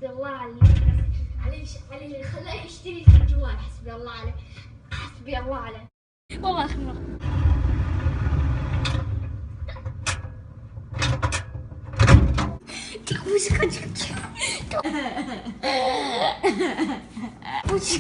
حسبي الله على اللي خلاه يشتري الجوال. حسبي الله عليه، حسبي الله عليه والله. آخر مرة وش